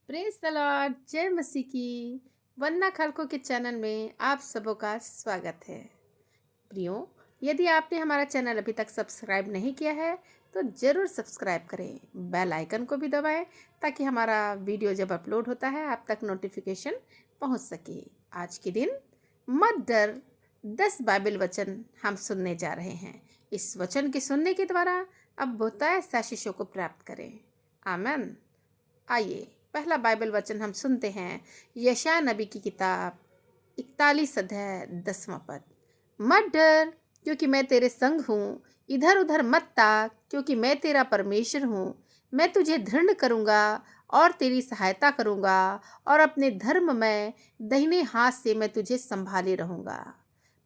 Praise the Lord, जय मसीह की। वंदना खालको के चैनल में आप सबों का स्वागत है। प्रियो, यदि आपने हमारा चैनल अभी तक सब्सक्राइब नहीं किया है तो ज़रूर सब्सक्राइब करें, बेल आइकन को भी दबाएं ताकि हमारा वीडियो जब अपलोड होता है आप तक नोटिफिकेशन पहुंच सके। आज के दिन मत डर 10 बाइबल वचन हम सुनने जा रहे हैं। इस वचन के सुनने के द्वारा अब बहुतायत आशीषों को प्राप्त करें। आमीन। आइए पहला बाइबल वचन हम सुनते हैं। यशायाह नबी की किताब 41 अध्याय 10वां पद। मत डर क्योंकि मैं तेरे संग हूँ, इधर उधर मत ताक क्योंकि मैं तेरा परमेश्वर हूँ। मैं तुझे दृढ़ करूँगा और तेरी सहायता करूँगा और अपने धर्म में दाहिने हाथ से मैं तुझे संभाले रहूँगा।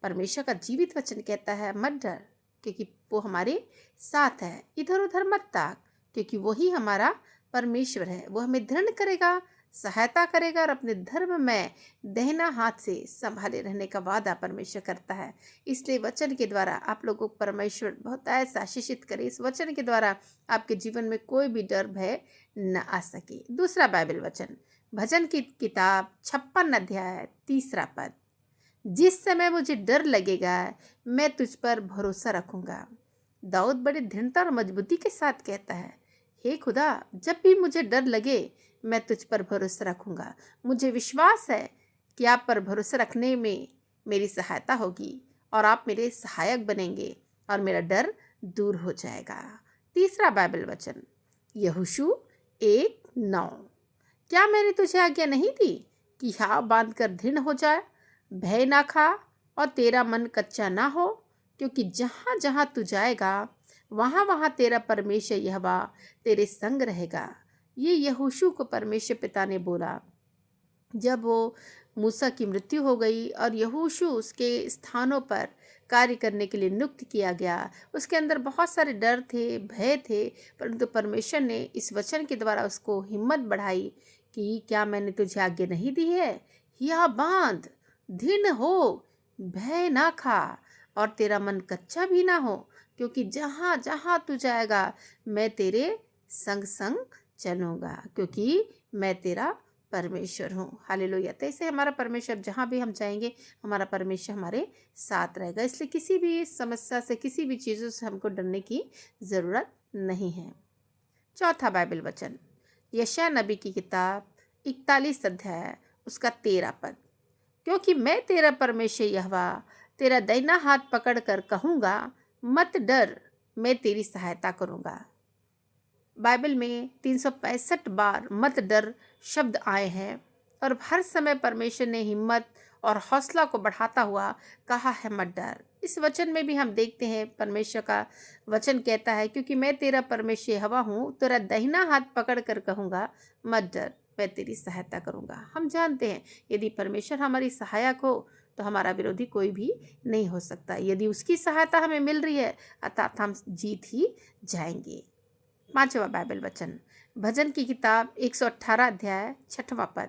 परमेश्वर का जीवित वचन कहता है मत डर क्योंकि वो हमारे साथ है। इधर उधर मत ताक क्योंकि वही हमारा परमेश्वर है। वो हमें दृढ़ करेगा, सहायता करेगा और अपने धर्म में दाहिना हाथ से संभाले रहने का वादा परमेश्वर करता है। इसलिए वचन के द्वारा आप लोगों को परमेश्वर बहुत ऐसा आशीषित करे। इस वचन के द्वारा आपके जीवन में कोई भी डर भय न आ सके। दूसरा बाइबल वचन, भजन की किताब 56 अध्याय 3 पद। जिस समय मुझे डर लगेगा मैं तुझ पर भरोसा रखूंगा। दाऊद बड़े दृढ़ता और मजबूती के साथ कहता है, हे खुदा, जब भी मुझे डर लगे मैं तुझ पर भरोसा रखूंगा। मुझे विश्वास है कि आप पर भरोसा रखने में मेरी सहायता होगी और आप मेरे सहायक बनेंगे और मेरा डर दूर हो जाएगा। तीसरा बाइबल वचन, यहोशू 1:9। क्या मैंने तुझे आज्ञा नहीं दी कि हाँ बांध कर दृढ़ हो जाए, भय ना खा और तेरा मन कच्चा ना हो, क्योंकि जहाँ जहाँ तू जाएगा वहाँ वहाँ तेरा परमेश्वर यहोवा तेरे संग रहेगा। ये यहोशू को परमेश्वर पिता ने बोला जब वो मूसा की मृत्यु हो गई और यहोशू उसके स्थानों पर कार्य करने के लिए नियुक्त किया गया। उसके अंदर बहुत सारे डर थे, भय थे, परंतु परमेश्वर ने इस वचन के द्वारा उसको हिम्मत बढ़ाई कि क्या मैंने तुझे आज्ञा नहीं दी है, या बांध, दृढ़ हो, भय ना खा और तेरा मन कच्चा भी ना हो, क्योंकि जहाँ जहाँ तू जाएगा मैं तेरे संग संग चलूँगा, क्योंकि मैं तेरा परमेश्वर हूँ। हालेलुया। तो ऐसे हमारा परमेश्वर जहाँ भी हम जाएंगे हमारा परमेश्वर हमारे साथ रहेगा। इसलिए किसी भी समस्या से, किसी भी चीज़ों से हमको डरने की ज़रूरत नहीं है। चौथा बाइबल वचन, यशायाह नबी की किताब 41 अध्याय उसका 13 पद। क्योंकि मैं तेरा परमेश्वर यहोवा तेरा दाहिना हाथ पकड़ कर कहूँगा, मत डर, मैं तेरी सहायता करूँगा। बाइबल में 365 बार मत डर शब्द आए हैं और हर समय परमेश्वर ने हिम्मत और हौसला को बढ़ाता हुआ कहा है मत डर। इस वचन में भी हम देखते हैं परमेश्वर का वचन कहता है, क्योंकि मैं तेरा परमेश्वर यहोवा हूँ, तेरा दाहिना हाथ पकड़ कर कहूँगा मत डर, मैं तेरी सहायता करूँगा। हम जानते हैं यदि परमेश्वर हमारी सहायक हो तो हमारा विरोधी कोई भी नहीं हो सकता। यदि उसकी सहायता हमें मिल रही है अर्थात हम जीत ही जाएंगे। पांचवा बाइबल वचन, भजन की किताब 118 अध्याय 6वां पद।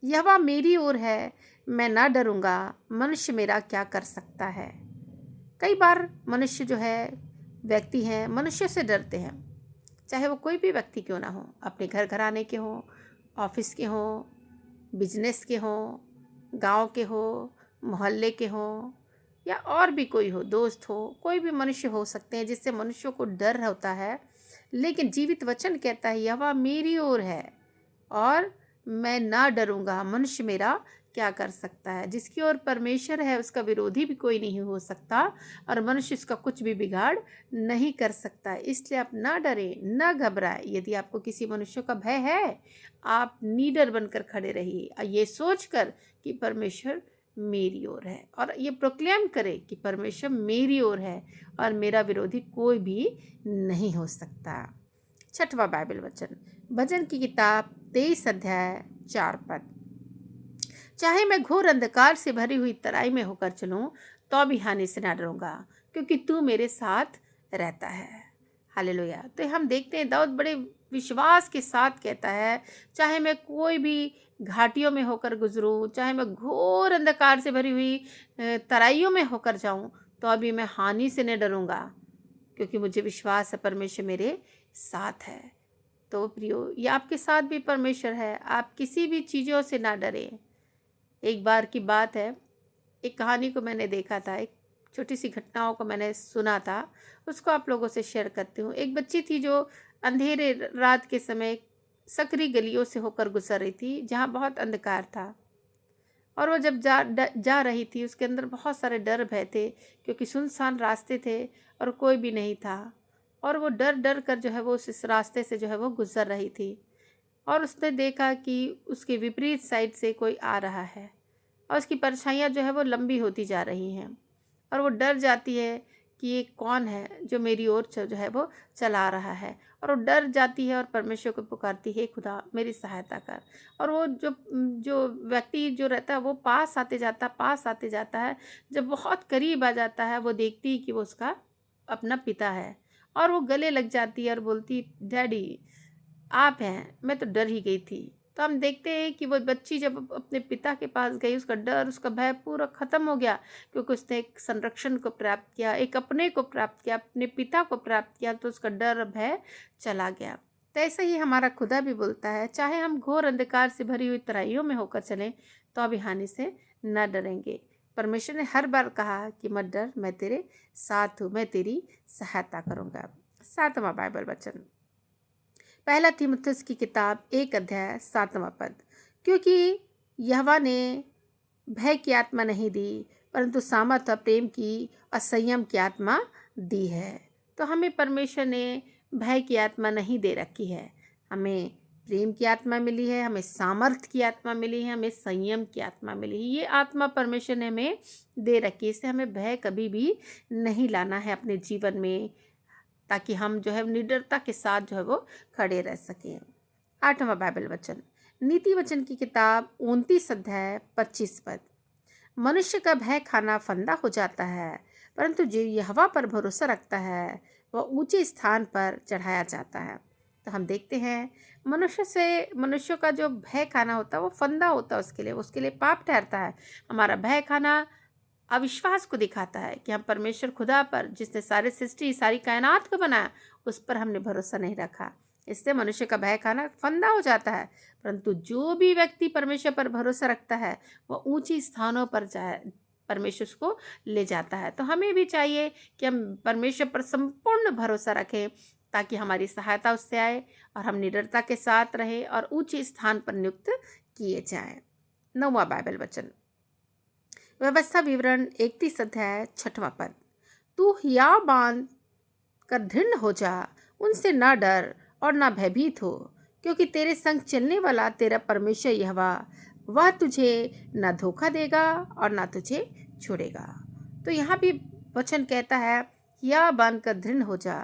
यहोवा मेरी ओर है, मैं ना डरूंगा, मनुष्य मेरा क्या कर सकता है। कई बार मनुष्य जो है, व्यक्ति हैं, मनुष्य से डरते हैं, चाहे वो कोई भी व्यक्ति क्यों ना हो, अपने घर घराने के हों, ऑफिस के हों, बिजनेस के हों, गांव के हो, मोहल्ले के हों, या और भी कोई हो, दोस्त हो, कोई भी मनुष्य हो सकते हैं जिससे मनुष्यों को डर होता है। लेकिन जीवित वचन कहता है यहोवा मेरी ओर है और मैं ना डरूंगा, मनुष्य मेरा क्या कर सकता है। जिसकी ओर परमेश्वर है उसका विरोधी भी कोई नहीं हो सकता और मनुष्य उसका कुछ भी बिगाड़ नहीं कर सकता। इसलिए आप ना डरें, ना घबराएं। यदि आपको किसी मनुष्य का भय है आप निडर बनकर खड़े रहिए, ये सोचकर कि परमेश्वर मेरी ओर है, और ये प्रोक्लेम करे कि परमेश्वर मेरी ओर है और मेरा विरोधी कोई भी नहीं हो सकता। छठवां बाइबल वचन, भजन की किताब 23 अध्याय 4 पद। चाहे मैं घोर अंधकार से भरी हुई तराई में होकर चलूं तो भी हानि से ना डरूंगा, क्योंकि तू मेरे साथ रहता है। हालेलुया। तो हम देखते हैं दाऊद बड़े विश्वास के साथ कहता है, चाहे मैं कोई भी घाटियों में होकर गुजरूं, चाहे मैं घोर अंधकार से भरी हुई तराइयों में होकर जाऊं तो अभी मैं हानि से न डरूंगा, क्योंकि मुझे विश्वास है परमेश्वर मेरे साथ है। तो प्रियो, ये आपके साथ भी परमेश्वर है। आप किसी भी चीज़ों से ना डरें। एक बार की बात है, एक कहानी को मैंने देखा था, एक छोटी सी घटनाओं को मैंने सुना था, उसको आप लोगों से शेयर करती हूँ। एक बच्ची थी जो अंधेरे रात के समय सकरी गलियों से होकर गुजर रही थी, जहाँ बहुत अंधकार था। और वो जब जा रही थी, उसके अंदर बहुत सारे डर भय थे, क्योंकि सुनसान रास्ते थे और कोई भी नहीं था। और वो डर डर कर जो है वो इस रास्ते से जो है वो गुजर रही थी। और उसने देखा कि उसके विपरीत साइड से कोई आ रहा है और उसकी परछाइयाँ जो है वो लंबी होती जा रही हैं। और वो डर जाती है कि ये कौन है जो मेरी ओर जो है वो चला रहा है। और वो डर जाती है और परमेश्वर को पुकारती है, खुदा मेरी सहायता कर। और वो जो जो व्यक्ति जो रहता है वो पास आते जाता है। जब बहुत करीब आ जाता है, वो देखती है कि वो उसका अपना पिता है। और वो गले लग जाती है और बोलती, डैडी आप हैं, मैं तो डर ही गई थी। तो हम देखते हैं कि वो बच्ची जब अपने पिता के पास गई, उसका डर, उसका भय पूरा ख़त्म हो गया, क्योंकि उसने एक संरक्षण को प्राप्त किया, एक अपने को प्राप्त किया, अपने पिता को प्राप्त किया, तो उसका डर भय चला गया। तो ऐसे ही हमारा खुदा भी बोलता है, चाहे हम घोर अंधकार से भरी हुई तराइयों में होकर चलें, तो भी हानि से न डरेंगे। परमेश्वर ने हर बार कहा कि मत डर, मैं तेरे साथ हूँ, मैं तेरी सहायता करूँगा। 7वां बाइबल वचन, पहला तीमुथियुस की किताब 1 अध्याय 7वां पद, क्योंकि यहोवा ने भय की आत्मा नहीं दी, परंतु सामर्थ, प्रेम की और संयम की आत्मा दी है। तो हमें परमेश्वर ने भय की आत्मा नहीं दे रखी है, हमें प्रेम की आत्मा मिली है, हमें सामर्थ की आत्मा मिली है, हमें संयम की आत्मा मिली है। ये आत्मा परमेश्वर ने हमें दे रखी है। इससे हमें भय कभी भी नहीं लाना है अपने जीवन में, ताकि हम जो है निडरता के साथ जो है वो खड़े रह सकें। 8वां बाइबल वचन, नीति वचन की किताब 29 अध्याय 25 पद, मनुष्य का भय खाना फंदा हो जाता है, परंतु जो यहोवा पर भरोसा रखता है वह ऊंचे स्थान पर चढ़ाया जाता है। तो हम देखते हैं मनुष्य का जो भय खाना होता है वो फंदा होता है, उसके लिए पाप ठहरता है। हमारा भय खाना अविश्वास को दिखाता है कि हम परमेश्वर खुदा पर, जिसने सारी सृष्टि, सारी कायनात को बनाया, उस पर हमने भरोसा नहीं रखा। इससे मनुष्य का भय खाना फंदा हो जाता है। परंतु जो भी व्यक्ति परमेश्वर पर भरोसा रखता है वह ऊंची स्थानों पर जाए, परमेश्वर उसको ले जाता है। तो हमें भी चाहिए कि हम परमेश्वर पर संपूर्ण भरोसा रखें, ताकि हमारी सहायता उससे आए और हम निडरता के साथ रहें और ऊंचे स्थान पर नियुक्त किए जाएं। 9वां बाइबल वचन, व्यवस्था विवरण 31 अध्याय 6वां पद, तू हियाव बांध कर दृढ़ हो जा, उनसे ना डर और ना भयभीत हो, क्योंकि तेरे संग चलने वाला तेरा परमेश्वर यहोवा, वह तुझे ना धोखा देगा और ना तुझे छोड़ेगा। तो यहाँ भी वचन कहता है, हियाव बांध कर दृढ़ हो जा,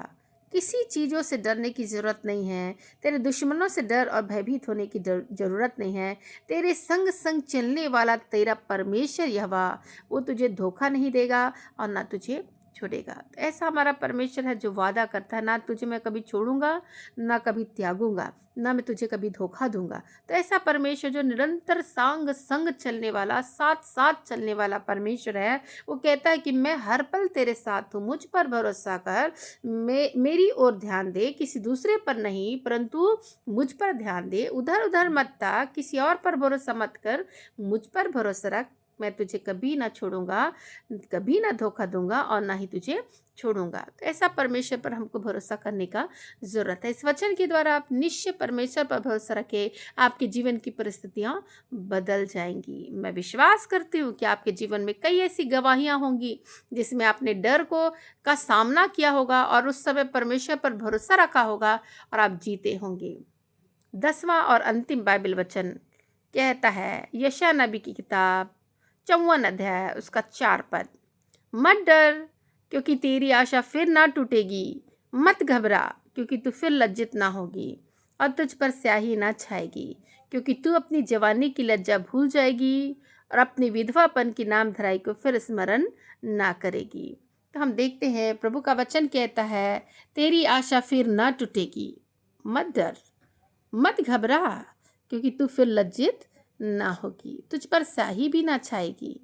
किसी चीज़ों से डरने की ज़रूरत नहीं है, तेरे दुश्मनों से डर और भयभीत होने की ज़रूरत नहीं है। तेरे संग संग चलने वाला तेरा परमेश्वर यहोवा, वो तुझे धोखा नहीं देगा और ना तुझे छोड़ेगा। तो ऐसा हमारा परमेश्वर है जो वादा करता है, ना तुझे मैं कभी छोड़ूंगा, ना कभी त्यागूंगा, ना मैं तुझे कभी धोखा दूंगा। तो ऐसा परमेश्वर जो निरंतर संग संग चलने वाला, साथ साथ चलने वाला परमेश्वर है, वो कहता है कि मैं हर पल तेरे साथ हूँ, मुझ पर भरोसा कर, मेरी ओर ध्यान दे, किसी दूसरे पर नहीं परंतु मुझ पर ध्यान दे, उधर उधर मत ताक, किसी और पर भरोसा मत कर, मुझ पर भरोसा रख, मैं तुझे कभी ना छोड़ूंगा, कभी ना धोखा दूंगा और ना ही तुझे छोड़ूंगा। तो ऐसा परमेश्वर पर हमको भरोसा करने का ज़रूरत है। इस वचन के द्वारा आप निश्चय परमेश्वर पर भरोसा रखें, आपके जीवन की परिस्थितियां बदल जाएंगी। मैं विश्वास करती हूँ कि आपके जीवन में कई ऐसी गवाहियां होंगी जिसमें आपने डर का सामना किया होगा और उस समय परमेश्वर पर भरोसा रखा होगा और आप जीते होंगे। 10वां और अंतिम बाइबल वचन कहता है, यशायाह नबी की किताब 54 अध्याय उसका 4 पद, मत डर क्योंकि तेरी आशा फिर ना टूटेगी, मत घबरा क्योंकि तू फिर लज्जित ना होगी और तुझ पर स्याही ना छाएगी, क्योंकि तू अपनी जवानी की लज्जा भूल जाएगी और अपनी विधवापन की नाम धराई को फिर स्मरण ना करेगी। तो हम देखते हैं प्रभु का वचन कहता है, तेरी आशा फिर ना टूटेगी, मत डर, मत घबरा क्योंकि तू फिर लज्जित ना होगी, तुझ पर स्याही भी ना छाएगी।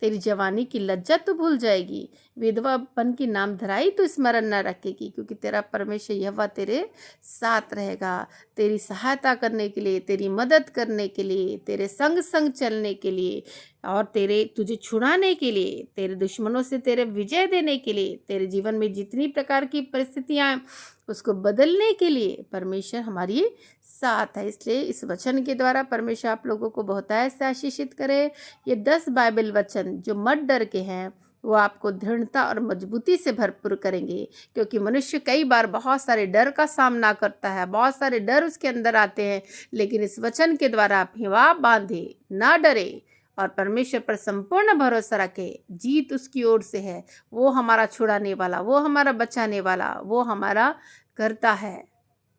तेरी जवानी की लज्जत तो भूल जाएगी, विधवापन की नाम धराई तो स्मरण न रखेगी, क्योंकि तेरा परमेश्वर यहोवा तेरे साथ रहेगा, तेरी सहायता करने के लिए, तेरी मदद करने के लिए, तेरे संग संग चलने के लिए और तेरे तुझे छुड़ाने के लिए, तेरे दुश्मनों से तेरे विजय देने के लिए, तेरे जीवन में जितनी प्रकार की परिस्थितियां हैं उसको बदलने के लिए परमेश्वर हमारी साथ है। इसलिए इस वचन के द्वारा परमेश्वर आप लोगों को बहुतायत से आशीषित करे। ये 10 बाइबल वचन जो मत डर के हैं वो आपको दृढ़ता और मजबूती से भरपूर करेंगे, क्योंकि मनुष्य कई बार बहुत सारे डर का सामना करता है, बहुत सारे डर उसके अंदर आते हैं, लेकिन इस वचन के द्वारा आप हिवा बांधे, ना डरे और परमेश्वर पर संपूर्ण भरोसा रखे। जीत उसकी ओर से है, वो हमारा छुड़ाने वाला, वो हमारा बचाने वाला, वो हमारा करता है।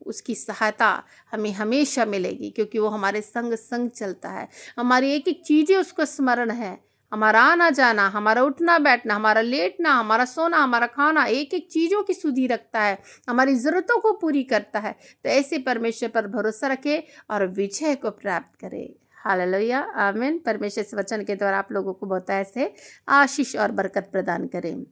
उसकी सहायता हमें हमेशा मिलेगी, क्योंकि वो हमारे संग संग चलता है। हमारी एक एक चीज़ें उसको स्मरण है, हमारा आना जाना, हमारा उठना बैठना, हमारा लेटना, हमारा सोना, हमारा खाना, एक एक चीज़ों की सुधि रखता है, हमारी ज़रूरतों को पूरी करता है। तो ऐसे परमेश्वर पर भरोसा रखे और विजय को प्राप्त करे। हालेलुया, आमीन। परमेश्वर इस वचन के द्वारा आप लोगों को बहुत ऐसे आशीष और बरकत प्रदान करें।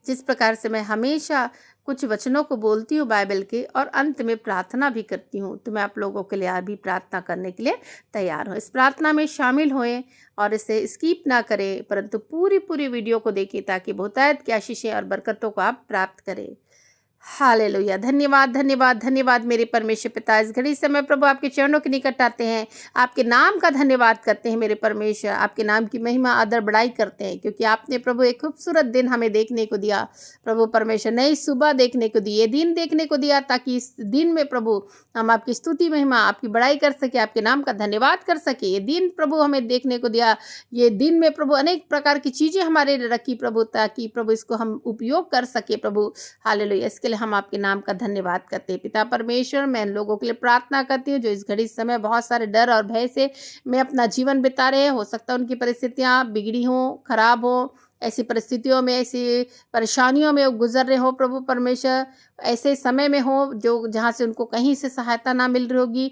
जिस प्रकार से मैं हमेशा कुछ वचनों को बोलती हूँ बाइबल के और अंत में प्रार्थना भी करती हूँ, तो मैं आप लोगों के लिए अभी प्रार्थना करने के लिए तैयार हूँ। इस प्रार्थना में शामिल होएं और इसे स्किप ना करें, परंतु पूरी वीडियो को देखें ताकि बहुतायत की आशीषें और बरकतों को आप प्राप्त करें। हालेलुया, धन्यवाद धन्यवाद धन्यवाद मेरे परमेश्वर पिता। इस घड़ी समय प्रभु आपके चरणों के निकट आते हैं, आपके नाम का धन्यवाद करते हैं मेरे परमेश्वर, आपके नाम की महिमा आदर बढ़ाई करते हैं, क्योंकि आपने प्रभु एक खूबसूरत दिन हमें देखने को दिया। प्रभु परमेश्वर नई सुबह देखने को दी, ये दिन देखने को दिया, ताकि इस दिन में प्रभु हम आपकी स्तुति महिमा आपकी बढ़ाई कर सके, आपके नाम का धन्यवाद कर सके। ये दिन प्रभु हमें देखने को दिया, ये दिन में प्रभु अनेक प्रकार की चीज़ें हमारे रखी प्रभु, ताकि प्रभु इसको हम उपयोग कर सके प्रभु। हालेलुया, इसके लिए हम आपके नाम का धन्यवाद करते हैं। पिता परमेश्वर, मैं इन लोगों के लिए प्रार्थना करती हूँ जो इस घड़ी समय बहुत सारे डर और भय से मैं अपना जीवन बिता रहे हैं। हो सकता है उनकी परिस्थितियाँ बिगड़ी हों, खराब हों, ऐसी परिस्थितियों में, ऐसी परेशानियों में वो गुजर रहे हो प्रभु परमेश्वर, ऐसे समय में हो जो जहाँ से उनको कहीं से सहायता ना मिल रही होगी,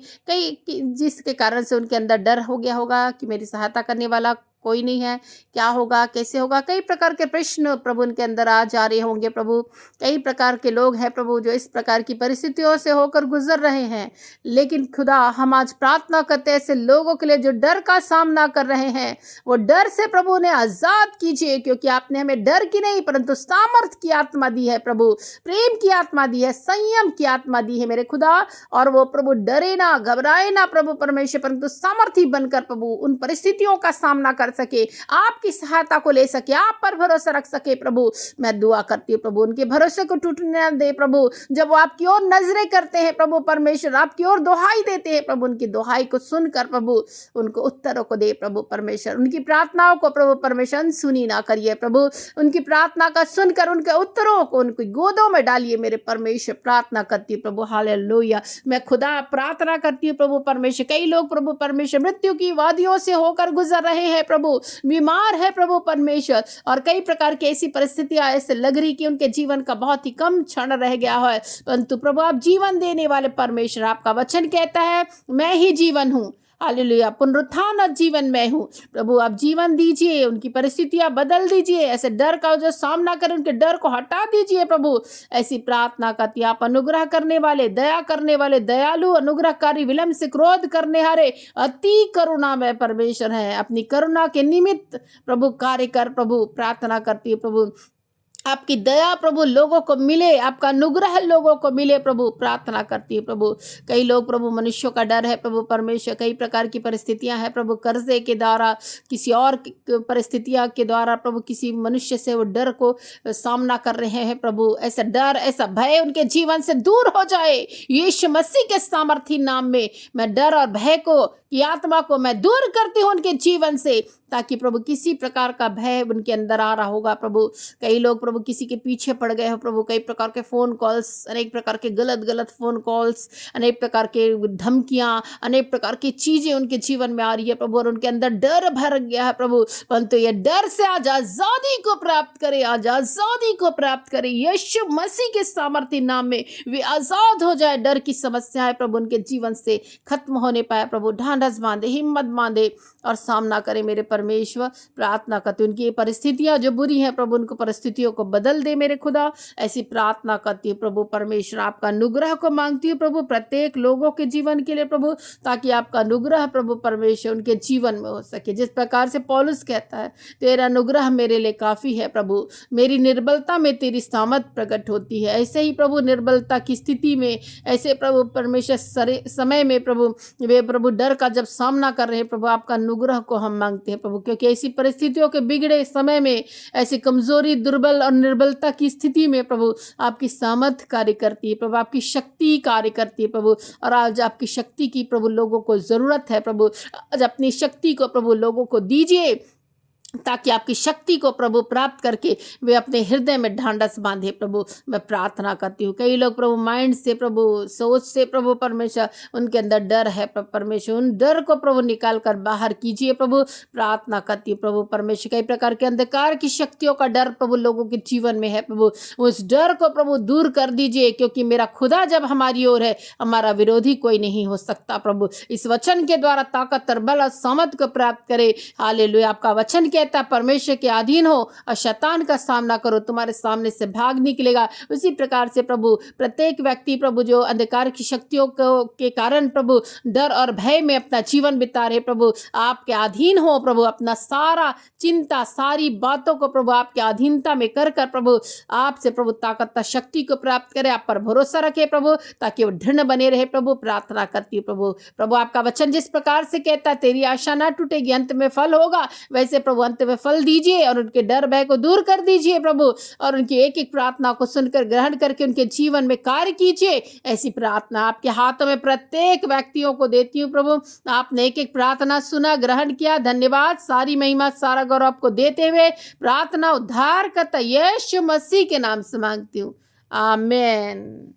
जिसके कारण से उनके अंदर डर हो गया होगा कि मेरी सहायता करने वाला कोई नहीं है, क्या होगा, कैसे होगा। कई प्रकार के प्रश्न प्रभु उनके अंदर आ जा रहे होंगे प्रभु। कई प्रकार के लोग हैं प्रभु जो इस प्रकार की परिस्थितियों से होकर गुजर रहे हैं, लेकिन खुदा हम आज प्रार्थना करते हैं ऐसे लोगों के लिए जो डर का सामना कर रहे हैं, वो डर से प्रभु उन्हें आज़ाद कीजिए, क्योंकि आपने हमें डर की नहीं परंतु सामर्थ की आत्मा दी है प्रभु, प्रेम की आत्मा दी है, संयम की आत्मा दी है मेरे खुदा। और वो प्रभु डरे ना, घबराए ना प्रभु परमेश्वर, परंतु सामर्थी बनकर प्रभु उन परिस्थितियों का सामना कर सके, आपकी सहायता को ले सके, आप पर भरोसा रख सके प्रभु। मैं दुआ करती हूँ प्रभु उनके भरोसे को टूटने न दे प्रभु। जब वो आपकी ओर नजरें करते हैं प्रभु परमेश्वर, आपकी ओर दुहाई देते हैं प्रभु, उनकी दुहाई को सुनकर प्रभु उनको उत्तरों को दे प्रभु परमेश्वर। उनकी प्रार्थनाओं को प्रभु परमेश्वर सुनी ना करिए प्रभु, उनकी प्रार्थना का सुनकर उनके उत्तरों को उनकी गोदों में डालिए मेरे परमेश्वर। प्रार्थना करती हूँ प्रभु, हालेलुया। मैं खुदा प्रार्थना करती हूँ प्रभु परमेश्वर, कई लोग प्रभु परमेश्वर मृत्यु की वादियों से होकर गुजर रहे हैं प्रभु, बीमार है प्रभु परमेश्वर, और कई प्रकार की ऐसी परिस्थितियां ऐसे लग रही कि उनके जीवन का बहुत ही कम क्षण रह गया है, परंतु प्रभु आप जीवन देने वाले परमेश्वर। आपका वचन कहता है मैं ही जीवन हूँ, हालेलुया, पुनरुत्थान और जीवन मैं हूँ प्रभु। आप जीवन दीजिए, उनकी परिस्थितियां बदल दीजिए, ऐसे डर का जो सामना करें उनके डर को हटा दीजिए प्रभु। ऐसी प्रार्थना करती आप अनुग्रह करने वाले, दया करने वाले, दयालु, अनुग्रहकारी, विलंब से क्रोध करने हारे, अति करुणा में परमेश्वर है। अपनी करुणा के निमित्त प्रभु कार्य कर प्रभु। प्रार्थना करती है प्रभु आपकी दया प्रभु लोगों को मिले, आपका अनुग्रह लोगों को मिले प्रभु। प्रार्थना करती है प्रभु। कई लोग प्रभु मनुष्यों का डर है प्रभु परमेश्वर, कई प्रकार की परिस्थितियां हैं प्रभु, कर्जे के द्वारा, किसी और परिस्थितियां के द्वारा प्रभु किसी मनुष्य से वो डर को सामना कर रहे हैं प्रभु। ऐसा डर, ऐसा भय उनके जीवन से दूर हो जाए यीशु मसीह के सामर्थी नाम में। मैं डर और भय को की आत्मा को मैं दूर करती हूँ उनके जीवन से, ताकि प्रभु किसी प्रकार का भय उनके अंदर आ रहा होगा प्रभु। कई लोग प्रभु किसी के पीछे पड़ गए हो प्रभु, कई प्रकार के फ़ोन कॉल्स, अनेक प्रकार के गलत फ़ोन कॉल्स, अनेक प्रकार के धमकियाँ, अनेक प्रकार की चीज़ें उनके जीवन में आ रही है प्रभु, और उनके अंदर डर भर गया है प्रभु। परंतु ये डर से आज आज़ादी को प्राप्त करे, आज आज़ादी को प्राप्त करे यीशु मसीह के सामर्थ्य नाम में। वे आज़ाद हो जाए, डर की समस्याएं प्रभु उनके जीवन से खत्म होने पाए प्रभु। ढांढस बांधे, हिम्मत बांधे और सामना करे मेरे परमेश्वर। परमेश्वर प्रार्थना करती हूँ, उनकी ये परिस्थितियाँ जो बुरी हैं प्रभु, उनको परिस्थितियों को बदल दे मेरे खुदा। ऐसी प्रार्थना करती हूँ प्रभु परमेश्वर, आपका अनुग्रह को मांगती हूँ प्रभु प्रत्येक लोगों के जीवन के लिए प्रभु, ताकि आपका अनुग्रह प्रभु परमेश्वर उनके जीवन में हो सके। जिस प्रकार से पौलुस कहता है, तेरा अनुग्रह मेरे लिए काफ़ी है प्रभु, मेरी निर्बलता में तेरी सामर्थ प्रकट होती है। ऐसे ही प्रभु निर्बलता की स्थिति में, ऐसे प्रभु परमेश्वर समय में प्रभु, वे प्रभु डर का जब सामना कर रहे हैं प्रभु, आपका अनुग्रह को हम मांगते हैं प्रभु, क्योंकि ऐसी परिस्थितियों के बिगड़े समय में, ऐसी कमजोरी, दुर्बल और निर्बलता की स्थिति में प्रभु आपकी सामर्थ कार्य करती है प्रभु, आपकी शक्ति कार्य करती है प्रभु। और आज आपकी शक्ति की प्रभु लोगों को ज़रूरत है प्रभु। आज अपनी शक्ति को प्रभु लोगों को दीजिए, ताकि आपकी शक्ति को प्रभु प्राप्त करके वे अपने हृदय में ढांढस बांधे प्रभु। मैं प्रार्थना करती हूँ, कई लोग प्रभु माइंड से प्रभु, सोच से प्रभु परमेश्वर उनके अंदर डर है परमेश्वर, उन डर को प्रभु निकाल कर बाहर कीजिए प्रभु। प्रार्थना करती हूँ प्रभु परमेश्वर, कई प्रकार के अंधकार की शक्तियों का डर प्रभु लोगों के जीवन में है प्रभु, उस डर को प्रभु दूर कर दीजिए, क्योंकि मेरा खुदा जब हमारी ओर है, हमारा विरोधी कोई नहीं हो सकता प्रभु। इस वचन के द्वारा ताकत और बल और सामर्थ को प्राप्त करे। हालेलुया। आपका वचन परमेश्वर के अधीन हो और शैतान का सामना करो, तुम्हारे सामने से भाग निकलेगा। उसी प्रकार से प्रभु प्रत्येक व्यक्ति प्रभु जो अंधकार की शक्तियों के कारण प्रभु डर और भय में अपना जीवन बिता रहे प्रभु, आपके अधीन हो प्रभु। अपना सारा चिंता, सारी बातों को प्रभु आपके अधीनता में कर कर प्रभु आपसे प्रभु ताकत शक्ति को प्राप्त करे। आप पर भरोसा रखे प्रभु, ताकि वो दृढ़ बने रहे प्रभु। प्रार्थना करती हूँ प्रभु, प्रभु आपका वचन जिस प्रकार से कहता है, तेरी आशा ना टूटेगी, अंत में फल होगा, वैसे प्रभु अंत में फल दीजिए और उनके डर भय को दूर कर दीजिए प्रभु, और उनकी एक एक प्रार्थना को सुनकर ग्रहण करके उनके जीवन में कार्य कीजिए। ऐसी प्रार्थना आपके हाथों में प्रत्येक व्यक्तियों को देती हूँ प्रभु। आपने एक एक प्रार्थना सुना, ग्रहण किया, धन्यवाद। सारी महिमा सारा गौरव आपको देते हुए प्रार्थना उद्धार करता यीशु मसीह के नाम से मांगती हूँ, आमीन।